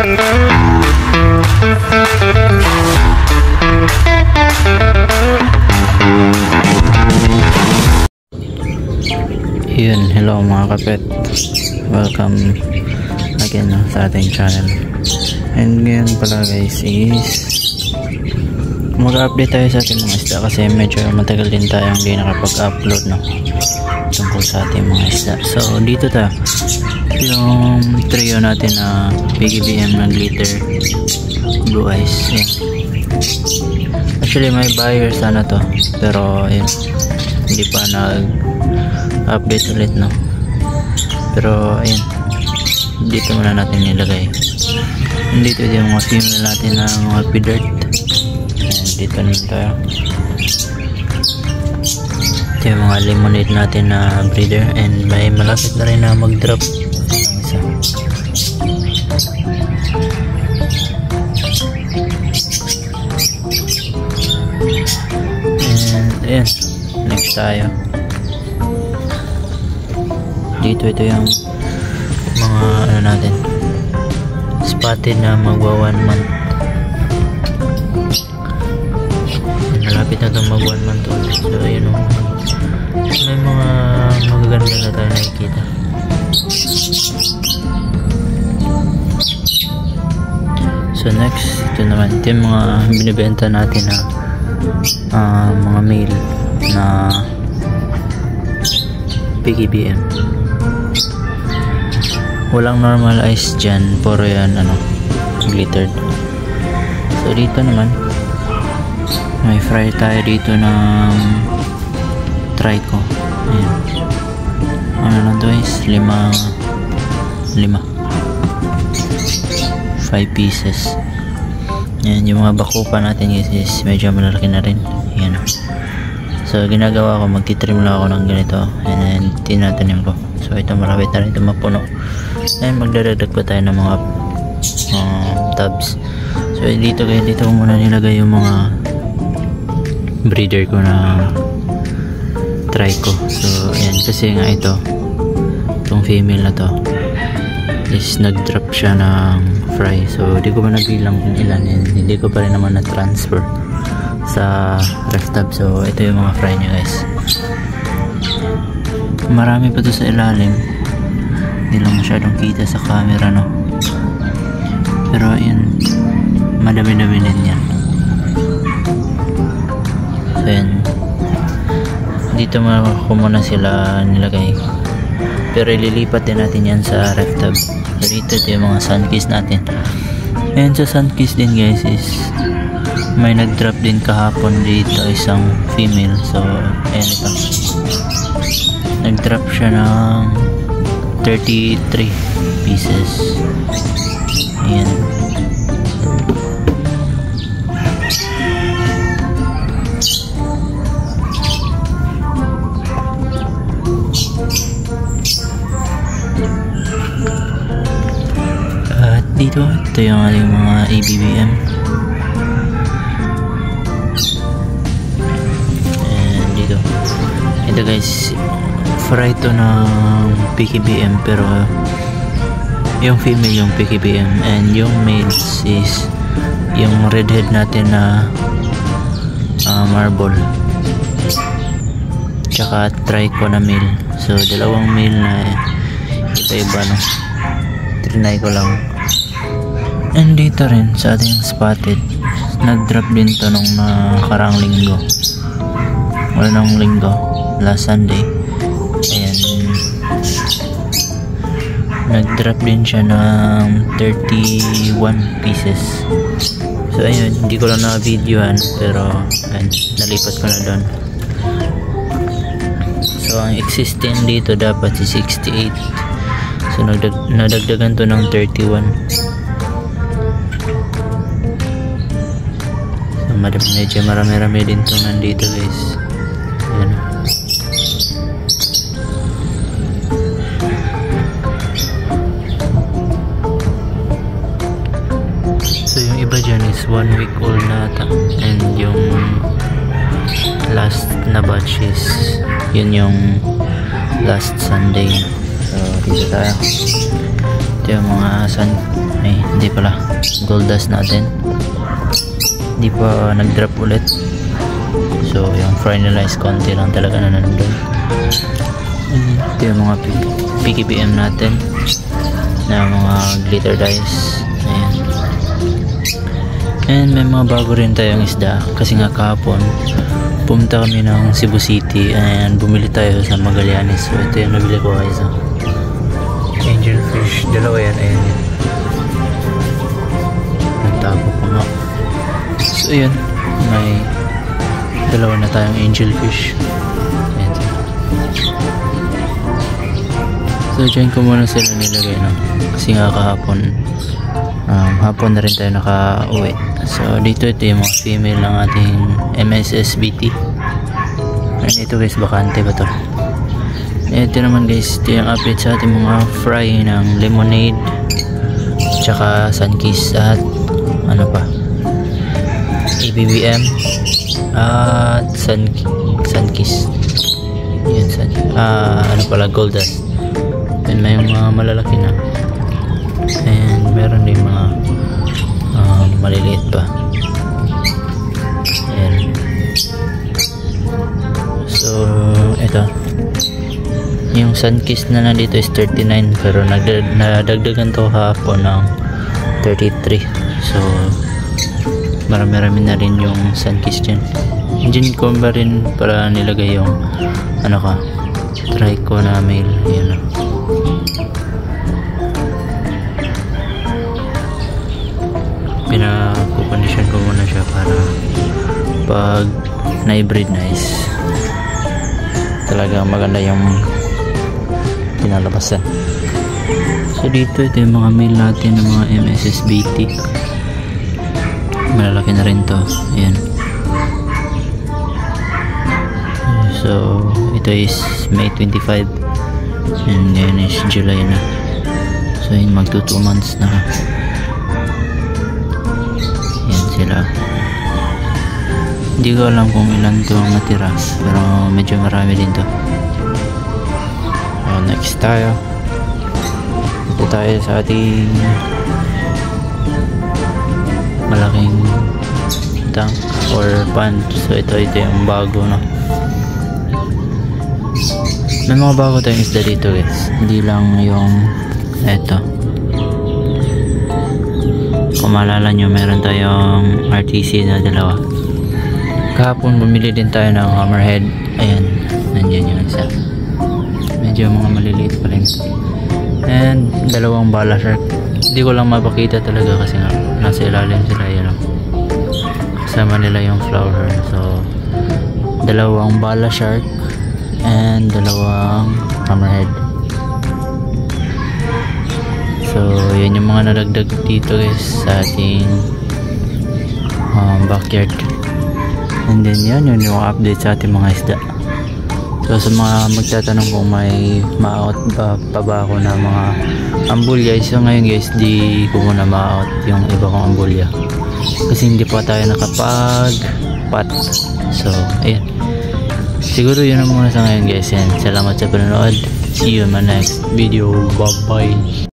Yun, hello mga kapet, welcome again sa ating channel. And ngayon pala guys is mag-update tayo sa ating mga isda kasi medyo matagal din tayong hindi nakapag-upload tungkol sa ating mga isda. So dito yung trio natin na PKBM na glitter blue eyes. Yan. Actually may buyer sana to pero yun, hindi pa nag-update ulit pero ayun, dito muna natin nilagay. Dito yung mga female natin na mga pidert. Dito naman tayo. Ito yung mga lemonade natin na breeder and may malapit na rin na mag-drop ang isa. And ayan, next tayo. Dito ito yung mga ano natin, spotted na magwa 1 month. Malapit na itong mag 1 month ulit. So ayun o, may mga magaganda na tayo nakikita. So next, ito naman, ito yung mga binibenta natin na mga male na PKBM. Walang normal eyes dyan, puro yan glittered. So dito naman may fry tayo dito ng trico. Ayan. Ano na to guys, 5 pieces. Ayan, yung mga bakupa natin guys is medyo malalaki na rin. Ayan. So ginagawa ko, magtitrim lang ako ng ganito and then tinatanim ko. So ito marami na rin ito mapuno. Ayun, magdadagdag pa tayo ng mga tubs. So dito guys, dito ko muna nilagay yung mga breeder ko na trico. So ayan, kasi nga itong female na to is nag-drop siya ng fry. So hindi ko pa nabilang kung ilan and hindi ko pa rin naman na-transfer sa ref tub. So ito yung mga fry niya guys. Marami pa to sa ilalim, hindi lang masyadong kita sa camera pero yun, madami-dami din yan. So yun, dito ko muna sila nilagay pero ililipat din natin yan sa ref tub. So dito ito yung mga sunkiss natin. And sa sunkiss din guys is may nag-drop din kahapon dito isang female. So ayan, ito nag-drop siya ng 33 pieces. Ayan. At dito, ito yung ating mga ABBM. And dito, ito guys, fry ito ng PKBM pero yung female yung PKBM and yung males is yung redhead natin na marble tsaka trico na male. So dalawang male na iba-iba trinay ko lang. And dito rin sa ating spotted, nag-drop din to nung nakarang linggo, last Sunday. Ayan, nag-drop din siya ng 31 pieces. So ayun, hindi ko lang na-videoan pero ayun, nalipat ko na doon. So ang existing dito dapat si 68. So nadagdagan to ng 31. So medyo marami-rami din to nandito guys. Ayan. So yung iba dyan is 1 week old na ata. And yung last na batch is yun yung last Sunday. So dito tayo. Ito yung mga ay hindi pala, gold dust natin. Hindi pa nag-drop ulit. So yung finalize konti lang talaga na nandun. Ito yung mga PKBM natin na mga glitter dice. Ayan. And may mga bago rin tayong isda kasi nga kahapon pumunta kami ng Cebu City and bumili tayo sa Magallanes. So ito yung nabili ko guys. Angelfish, dalawa yan. Ayan yan, nagtago pa nga. So ayan, may dalawa na tayong angelfish. Ayan. So dyan ko muna sila nilagay, no? Kasi nga kahapon hapon na rin tayo naka-uwi. So dito ito yung mga female ng ating MSSBT. And ito guys, bakante ba to? Ito naman guys, ito yung update sa ating mga fry ng lemonade tsaka sunkiss at ano pa, ABBM at sunkiss. Yun, ano pala, gold dust. And may mga malalaki na, and meron din mga maliliit pa. Ayan. So ito yung sunkiss na nandito is 39, pero nadagdagan to hapon ng 33. So marami na rin yung sunkiss dyan. Dyan ko ba rin para nilagay yung trico na male. Ayan. Pinakukondisyon ko muna siya para pag na-breed na is talaga maganda yung pinalabasan. So dito ito yung mga male natin ng mga MSSBT. Malalaki na rin to. Ayan. So ito is May 25 and ngayon is July na. So yun, magto 2 months na. Ayan sila. Hindi ko alam kung ilan to natira, pero medyo marami din to. So next tayo. Ito tayo sa ating malaking tank or pond. So ito yung bago, no? May mga bago tayong isda dito guys, hindi lang yung eto. Kung maalala nyo, meron tayong RTC na dalawa. Kahapon bumili din tayo ng hammerhead. Ayan, nandiyan yung isa. Medyo mga maliliit pa rin. And dalawang bala shark. Hindi ko lang mapakita talaga kasi nga nasa ilalim sila. Yan, kasama nila yung flower. So dalawang bala shark and dalawang hammerhead. So yan yung mga nadagdag dito guys sa ating backyard. And then yan yung update sa ating mga isda. So sa mga magtatanong kung may ma-out pa ba ako na mga ambulya, so ngayon guys di ko muna ma-out yung iba kong ambulya kasi hindi pa tayo nakapag-pat. So ayan, siguro yun ang muna sa ngayon guys, and salamat sa panonood. See you in my next video. Bye bye.